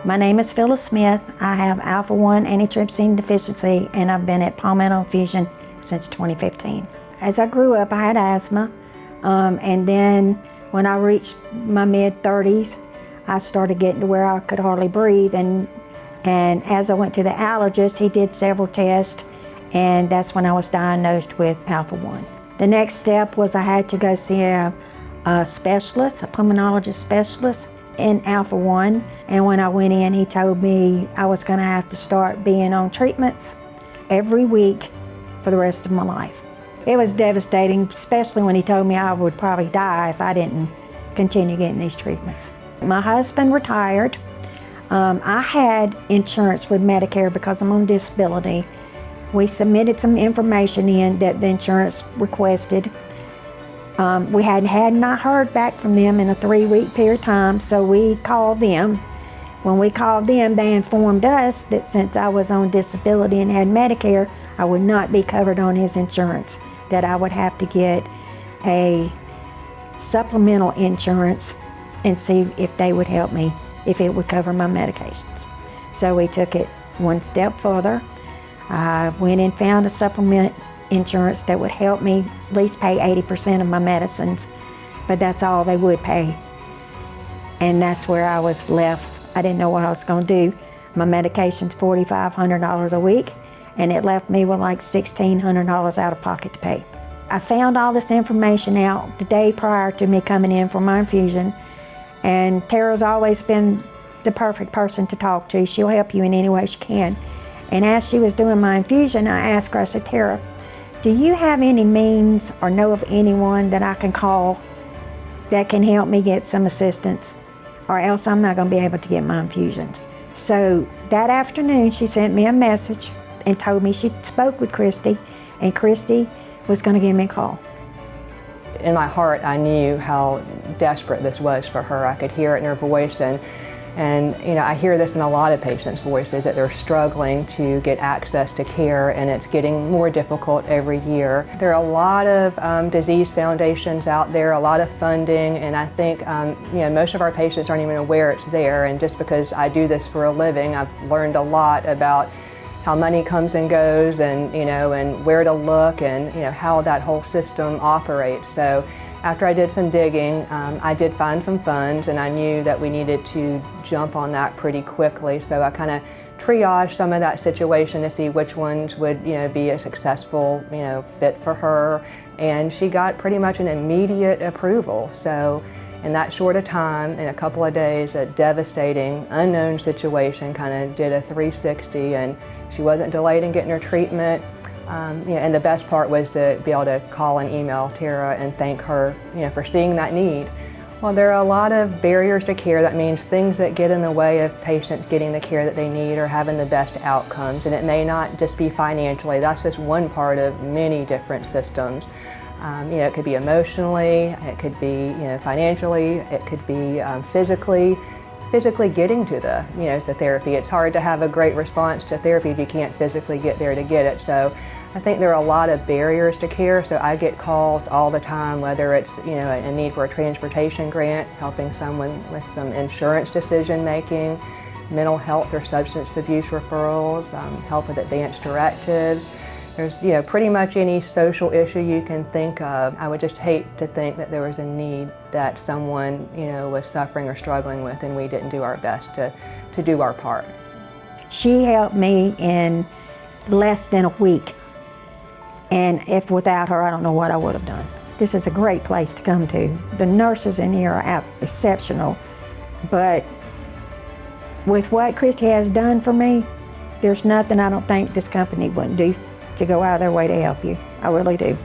My name is Phyllis Smith. I have alpha-1 antitrypsin deficiency, and I've been at Palmetto Infusion since 2015. As I grew up, I had asthma, and then when I reached my mid-30s, I started getting to where I could hardly breathe, and as I went to the allergist, he did several tests, and that's when I was diagnosed with alpha-1. The next step was I had to go see a specialist, a pulmonologist specialist in alpha-1, and when I went in, he told me I was going to have to start being on treatments every week for the rest of my life. It was devastating, especially when he told me I would probably die if I didn't continue getting these treatments. My husband retired. I had insurance with Medicare because I'm on disability. We submitted some information in that the insurance requested. We had not heard back from them in a 3-week period of time, so we called them. When we called them, they informed us that since I was on disability and had Medicare, I would not be covered on his insurance, that I would have to get a supplemental insurance and see if they would help me, if it would cover my medications. So we took it one step further. I went and found a supplement insurance that would help me at least pay 80% of my medicines, but that's all they would pay. And that's where I was left. I didn't know what I was going to do. My medication's $4,500 a week, and it left me with like $1,600 out of pocket to pay. I found all this information out the day prior to me coming in for my infusion, and Tara's always been the perfect person to talk to. She'll help you in any way she can. And as she was doing my infusion, I asked her, I said, Tara, do you have any means or know of anyone that I can call that can help me get some assistance, or else I'm not going to be able to get my infusions? So that afternoon, she sent me a message and told me she spoke with Christy, and Christy was going to give me a call. In my heart, I knew how desperate this was for her. I could hear it in her voice, and you know, I hear this in a lot of patients' voices, that they're struggling to get access to care, and it's getting more difficult every year. There are a lot of disease foundations out there, a lot of funding, and I think you know, most of our patients aren't even aware it's there. And just because I do this for a living, I've learned a lot about how money comes and goes, and you know, and where to look, and you know, how that whole system operates. So after I did some digging, I did find some funds, and I knew that we needed to jump on that pretty quickly. So I kind of triaged some of that situation to see which ones would, you know, be a successful, you know, fit for her. And she got pretty much an immediate approval. So in that short of time, in a couple of days, a devastating, unknown situation kind of did a 360, and she wasn't delayed in getting her treatment. You know, and the best part was to be able to call and email Tara and thank her, you know, for seeing that need. Well, there are a lot of barriers to care. That means things that get in the way of patients getting the care that they need or having the best outcomes. And it may not just be financially. That's just one part of many different systems. You know, it could be emotionally, it could be, you know, financially, it could be physically getting to the, you know, the therapy. It's hard to have a great response to therapy if you can't physically get there to get it. So I think there are a lot of barriers to care. So I get calls all the time, whether it's, you know, a need for a transportation grant, helping someone with some insurance decision making, mental health or substance abuse referrals, help with advanced directives. There's, you know, pretty much any social issue you can think of. I would just hate to think that there was a need that someone, you know, was suffering or struggling with, and we didn't do our best to do our part. She helped me in less than a week, and if without her, I don't know what I would have done. This is a great place to come to. The nurses in here are exceptional, but with what Christy has done for me, there's nothing I don't think this company wouldn't do to go out of their way to help you. I really do.